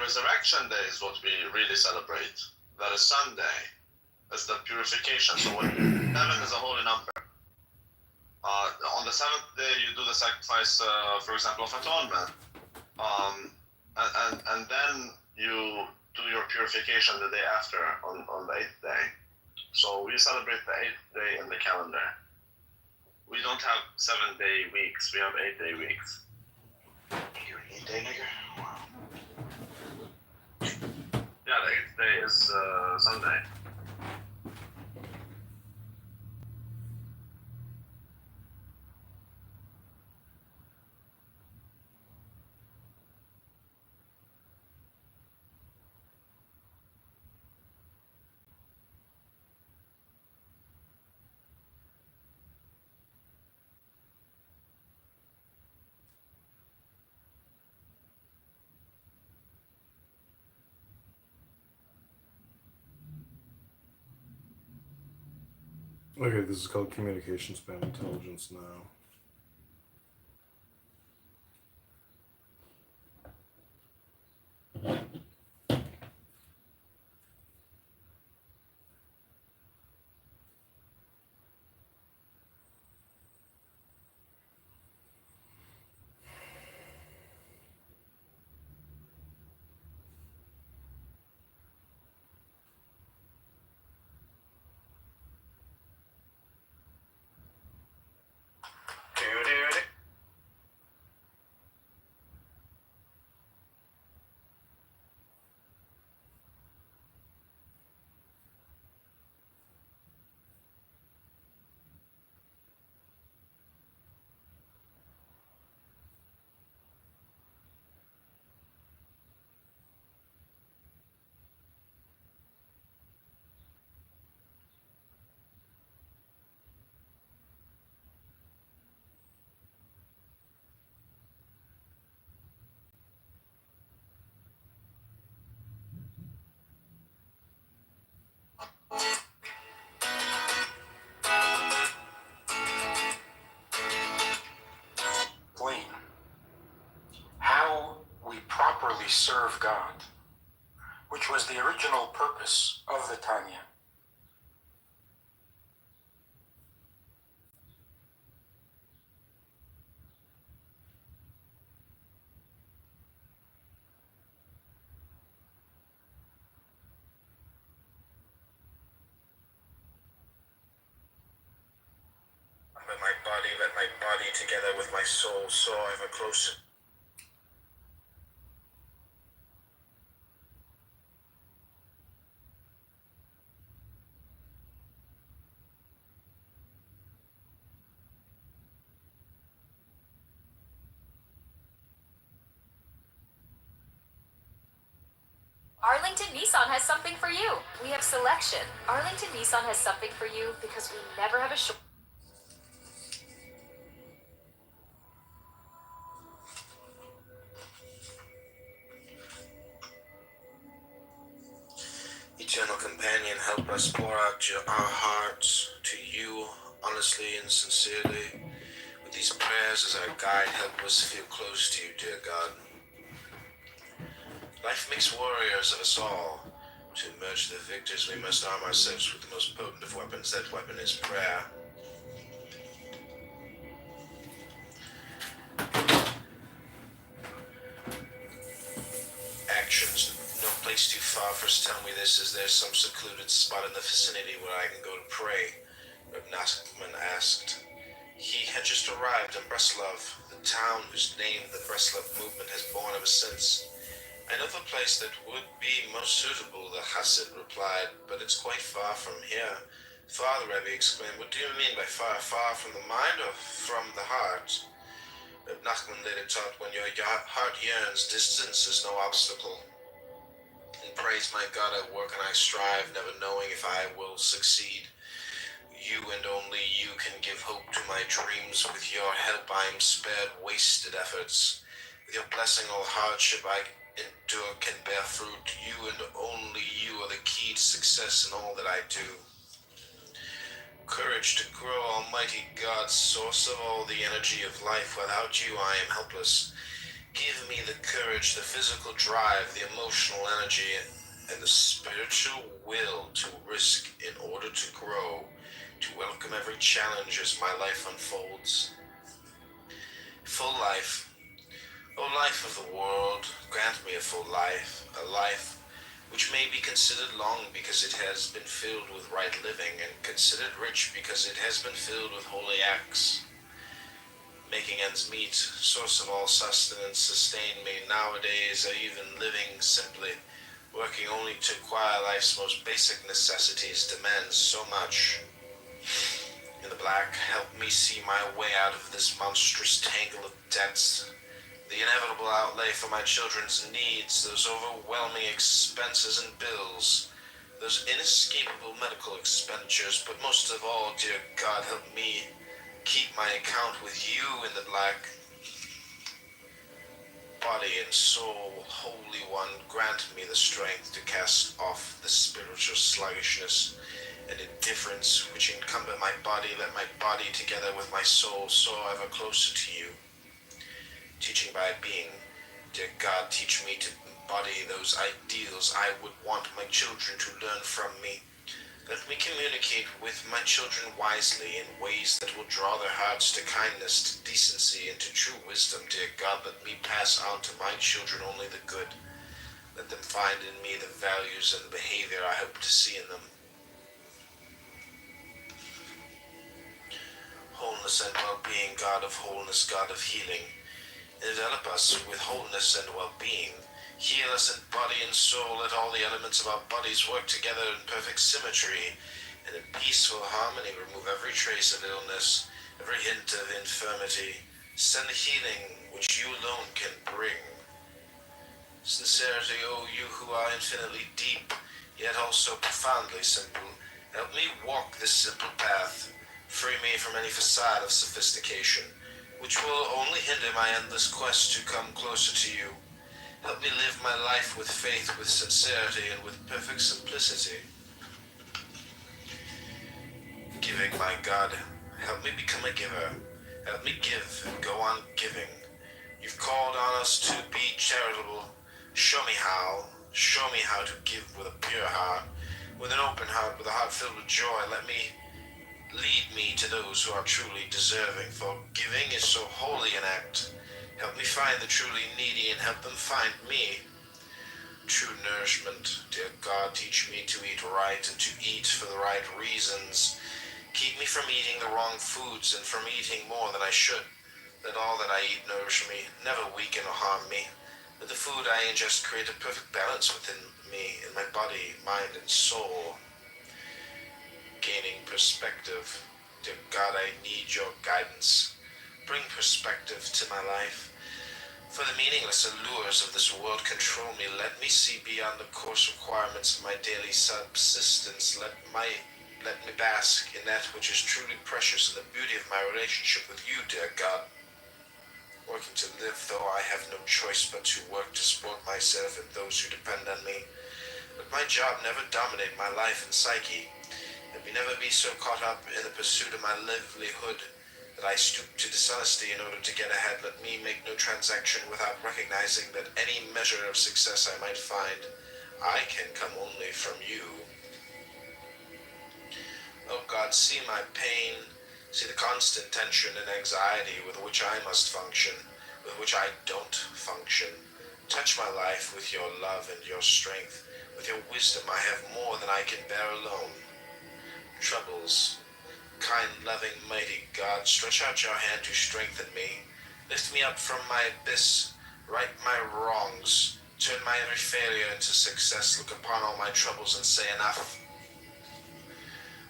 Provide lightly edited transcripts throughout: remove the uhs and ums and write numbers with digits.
resurrection day is what we really celebrate. That is Sunday. That's the purification. So when 7 is a holy number. On the 7th day, you do the sacrifice, for example, of atonement. And then you do your purification the day after, on the 8th day. So we celebrate the 8th day in the calendar. We don't have 7-day weeks, we have 8-day weeks. You're an 8-day nigger? Wow. Yeah, the 8th day is Sunday. Okay, this is called communication span intelligence now. How we properly serve God, which was the original purpose of the Tanya. Let my body together with my soul soar ever closer. Arlington Nissan has something for you. We have selection. Arlington Nissan has something for you because we never have a short. Eternal companion, help us pour out our hearts to you honestly and sincerely. With these prayers as our guide, help us feel close to you, dear God. Life makes warriors of us all. To emerge the victors, we must arm ourselves with the most potent of weapons. That weapon is prayer. Actions. No place too far for us. Tell me this. Is there some secluded spot in the vicinity where I can go to pray? Reb Nachman asked. He had just arrived in Breslov, the town whose name the Breslov movement has borne ever since. I know the place that would be most suitable, the Hasid replied, but it's quite far from here. Father, Rebbe exclaimed, what do you mean by far? Far from the mind or from the heart? Reb Nachman later taught, when your heart yearns, distance is no obstacle. And praise my God, I work and I strive, never knowing if I will succeed. You and only you can give hope to my dreams. With your help I am spared wasted efforts. With your blessing all hardship I endure can bear fruit. You and only you are the key to success in all that I do. Courage to grow, Almighty God, source of all the energy of life. Without you I am helpless. Give me the courage courage, the physical drive, the emotional energy, and the spiritual will to risk in order to grow, to welcome every challenge as my life unfolds. Full life. O life of the world, grant me a full life, a life which may be considered long because it has been filled with right living, and considered rich because it has been filled with holy acts. Making ends meet, source of all sustenance, sustain me nowadays, or even living simply, working only to acquire life's most basic necessities, demands so much. In the black, help me see my way out of this monstrous tangle of debts, the inevitable outlay for my children's needs, those overwhelming expenses and bills, those inescapable medical expenditures, but most of all, dear God, help me keep my account with you in the black. Body and soul, Holy One, grant me the strength to cast off the spiritual sluggishness and indifference which encumber my body. Let my body, together with my soul, soar ever closer to you. Teaching by being, dear God, teach me to embody those ideals I would want my children to learn from me. Let me communicate with my children wisely in ways that will draw their hearts to kindness, to decency, and to true wisdom. Dear God, let me pass on to my children only the good. Let them find in me the values and the behavior I hope to see in them. Wholeness and well-being, God of wholeness, God of healing. Envelop us with wholeness and well-being. Heal us in body and soul. Let all the elements of our bodies work together in perfect symmetry and in peaceful harmony. Remove every trace of illness, every hint of infirmity. Send healing which you alone can bring. Sincerity, O you who are infinitely deep, yet also profoundly simple. Help me walk this simple path. Free me from any facade of sophistication, which will only hinder my endless quest to come closer to you. Help me live my life with faith, with sincerity, and with perfect simplicity. Giving, my God, help me become a giver. Help me give and go on giving. You've called on us to be charitable. Show me how. Show me how to give with a pure heart, with an open heart, with a heart filled with joy. Lead me to those who are truly deserving, for giving is so holy an act. Help me find the truly needy and help them find me. True nourishment, dear God, teach me to eat right and to eat for the right reasons. Keep me from eating the wrong foods and from eating more than I should. Let all that I eat nourish me, never weaken or harm me. Let the food I ingest create a perfect balance within me, in my body, mind, and soul. Gaining perspective, dear God, I need your guidance. Bring perspective to my life. For the meaningless allures of this world control me. Let me see beyond the coarse requirements of my daily subsistence. Let me bask in that which is truly precious, in the beauty of my relationship with you, dear God. Working to live, though I have no choice but to work to support myself and those who depend on me. Let my job never dominate my life and psyche. Let me never be so caught up in the pursuit of my livelihood that I stoop to dishonesty in order to get ahead. Let me make no transaction without recognizing that any measure of success I might find, I can come only from you. Oh God, see my pain, see the constant tension and anxiety with which I must function, with which I don't function. Touch my life with your love and your strength. With your wisdom I have more than I can bear alone. Troubles, kind, loving, mighty God, stretch out your hand to strengthen me. Lift me up from my abyss, right my wrongs, turn my every failure into success. Look upon all my troubles and say enough.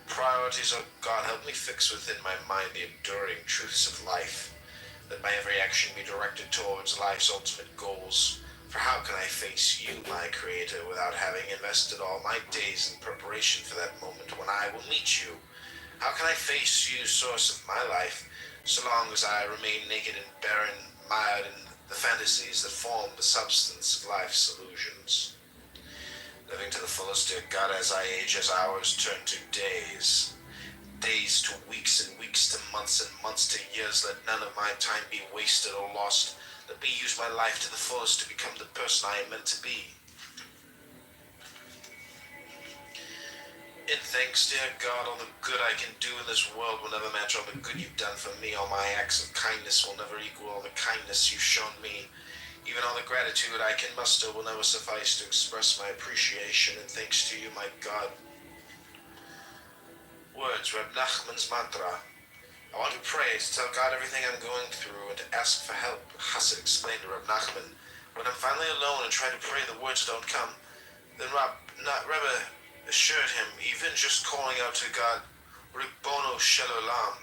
Priorities, oh God, help me fix within my mind the enduring truths of life. Let my every action be directed towards life's ultimate goals. For how can I face you, my Creator, without having invested all my days in preparation for that moment when I will meet you? How can I face you, source of my life, so long as I remain naked and barren, mired in the fantasies that form the substance of life's illusions? Living to the fullest, dear God, as I age, as hours turn to days. Days to weeks and weeks to months and months to years. Let none of my time be wasted or lost. Let me use my life to the fullest to become the person I am meant to be. And thanks, dear God, all the good I can do in this world will never match all the good you've done for me. All my acts of kindness will never equal all the kindness you've shown me. Even all the gratitude I can muster will never suffice to express my appreciation and thanks to you, my God. Words, Reb Nachman's mantra. I want to pray to tell God everything I'm going through and to ask for help. Chassid explained to Reb Nachman. When I'm finally alone and try to pray, the words don't come. Then Rebbe assured him, even just calling out to God, Ribbono Shel Olam,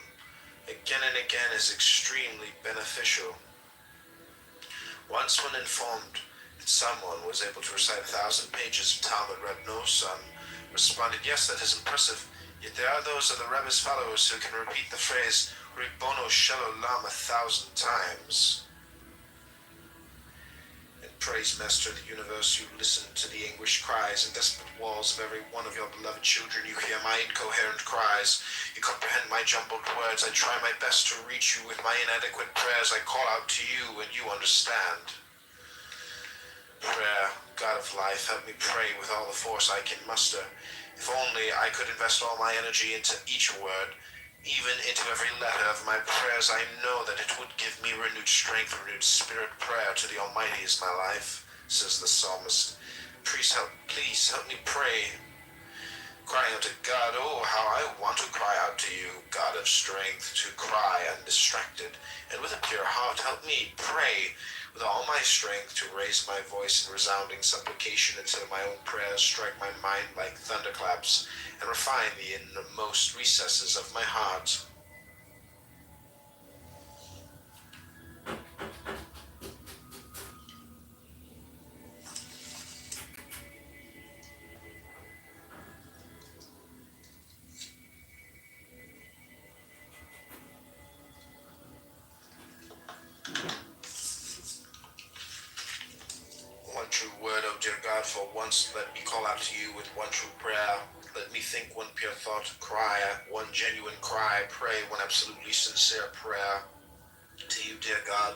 again and again is extremely beneficial. Once when informed that someone was able to recite 1,000 pages of Talmud, Reb Nosson responded, yes, that is impressive. Yet there are those of the Rebbe's followers who can repeat the phrase Ribbono Shel Olam 1,000 times. And praise, Master of the universe, you listen to the anguished cries and desperate walls of every one of your beloved children. You hear my incoherent cries. You comprehend my jumbled words. I try my best to reach you with my inadequate prayers. I call out to you and you understand. Prayer, God of life, help me pray with all the force I can muster. If only I could invest all my energy into each word, even into every letter of my prayers, I know that it would give me renewed strength, renewed spirit. Prayer to the Almighty is my life, says the psalmist. Please help me pray. Crying out to God, oh, how I want to cry out to you, God of strength, to cry undistracted. And with a pure heart, help me pray with all my strength to raise my voice in resounding supplication until my own prayers strike my mind like thunderclaps and refine the innermost recesses of my heart. One true word, O dear God, for once let me call out to you with one true prayer. Let me think one pure thought, cry one genuine cry, pray one absolutely sincere prayer. To you, dear God,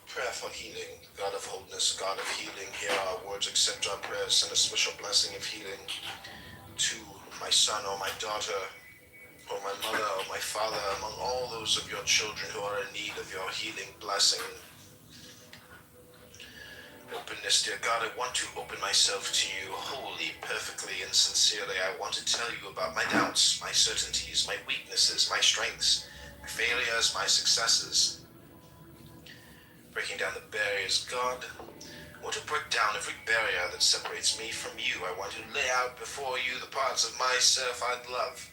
prayer for healing, God of wholeness, God of healing, hear our words, accept our prayers, send a special blessing of healing to my son or my daughter, or my mother or my father, among all those of your children who are in need of your healing blessing. Openness, dear God, I want to open myself to you wholly, perfectly, and sincerely. I want to tell you about my doubts, my certainties, my weaknesses, my strengths, my failures, my successes. Breaking down the barriers, God, I want to break down every barrier that separates me from you. I want to lay out before you the parts of myself I'd love,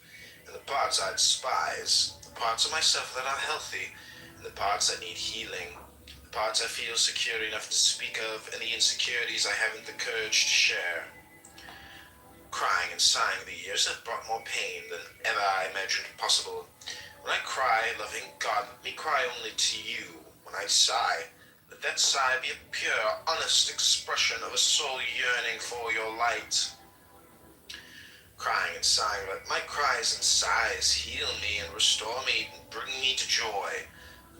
and the parts I'd despise, the parts of myself that are healthy, and the parts that need healing. The parts I feel secure enough to speak of, and the insecurities I haven't the courage to share. Crying and sighing the years have brought more pain than ever I imagined possible. When I cry, loving God, let me cry only to you. When I sigh, let that sigh be a pure, honest expression of a soul yearning for your light. Crying and sighing, let my cries and sighs heal me and restore me and bring me to joy.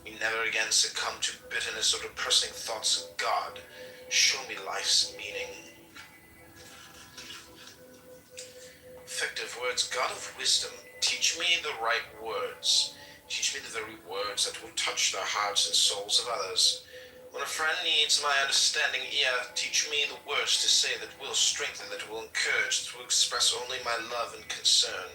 We never again succumb to bitterness or depressing thoughts of God. Show me life's meaning. Effective words, God of wisdom, teach me the right words. Teach me the very words that will touch the hearts and souls of others. When a friend needs my understanding ear, teach me the words to say that will strengthen, that will encourage, that will express only my love and concern.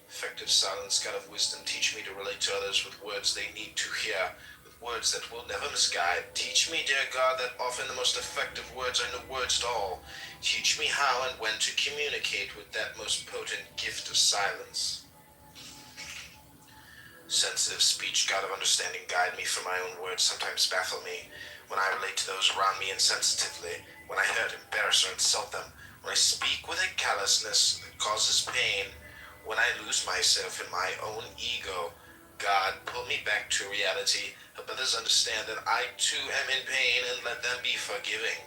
Effective silence, God of wisdom, teach me to relate to others with words they need to hear, with words that will never misguide. Teach me, dear God, that often the most effective words are no words at all. Teach me how and when to communicate with that most potent gift of silence. Sensitive speech, God of understanding, guide me, for my own words sometimes baffle me. When I relate to those around me insensitively, when I hurt, embarrass, or insult them, when I speak with a callousness that causes pain, when I lose myself in my own ego, God, pull me back to reality. Help others understand that I too am in pain, and let them be forgiving.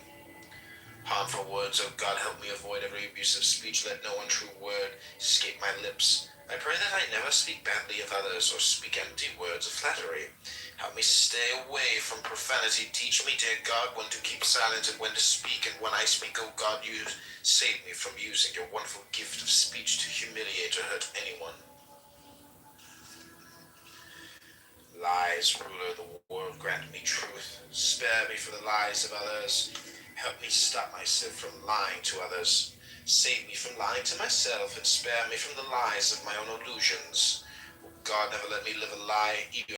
Harmful words, oh God, help me avoid every abusive speech. Let no untrue word escape my lips. I pray that I never speak badly of others or speak empty words of flattery. Help me stay away from profanity. Teach me, dear God, when to keep silent and when to speak. And when I speak, oh God, you save me from using your wonderful gift of speech to humiliate or hurt anyone. Lies, ruler of the world, grant me truth. Spare me from the lies of others. Help me stop myself from lying to others. Save me from lying to myself and spare me from the lies of my own illusions. Oh God, never let me live a lie, even